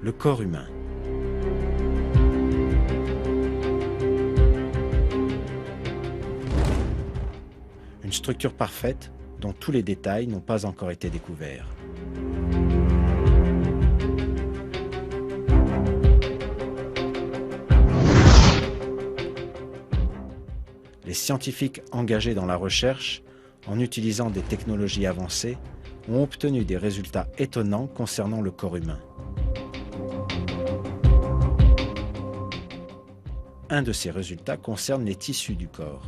Le corps humain. Une structure parfaite dont tous les détails n'ont pas encore été découverts. Les scientifiques engagés dans la recherche, en utilisant des technologies avancées, ont obtenu des résultats étonnants concernant le corps humain. Un de ces résultats concerne les tissus du corps.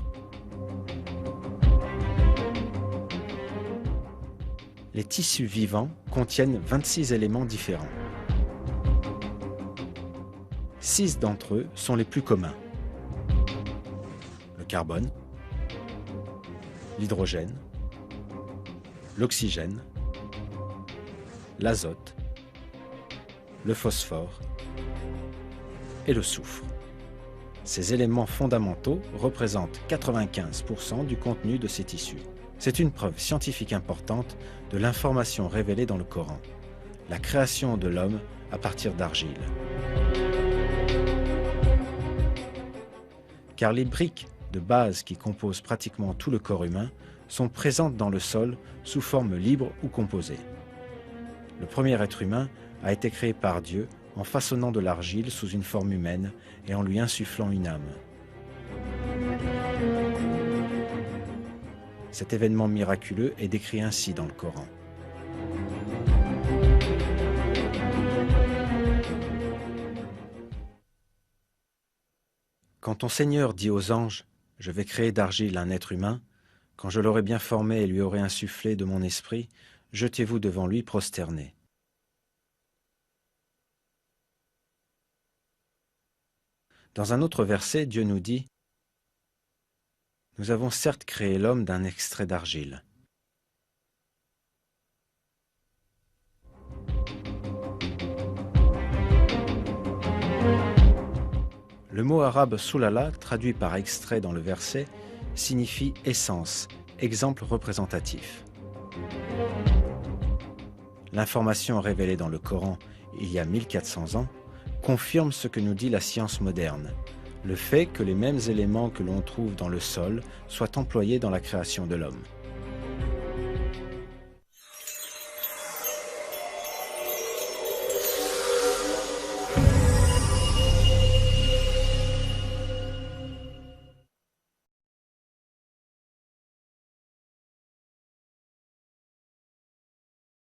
Les tissus vivants contiennent 26 éléments différents. 6 d'entre eux sont les plus communs. Le carbone, l'hydrogène, l'oxygène, l'azote, le phosphore et le soufre. Ces éléments fondamentaux représentent 95% du contenu de ces tissus. C'est une preuve scientifique importante de l'information révélée dans le Coran, la création de l'homme à partir d'argile. Car les briques de base qui composent pratiquement tout le corps humain sont présentes dans le sol sous forme libre ou composée. Le premier être humain a été créé par Dieu en façonnant de l'argile sous une forme humaine et en lui insufflant une âme. Cet événement miraculeux est décrit ainsi dans le Coran. Quand ton Seigneur dit aux anges « Je vais créer d'argile un être humain », quand je l'aurai bien formé et lui aurai insufflé de mon esprit, jetez-vous devant lui prosternés. Dans un autre verset, Dieu nous dit « Nous avons certes créé l'homme d'un extrait d'argile. » Le mot arabe « sulala », traduit par extrait dans le verset, signifie essence, exemple représentatif. L'information révélée dans le Coran il y a 1400 ans confirme ce que nous dit la science moderne, le fait que les mêmes éléments que l'on trouve dans le sol soient employés dans la création de l'homme.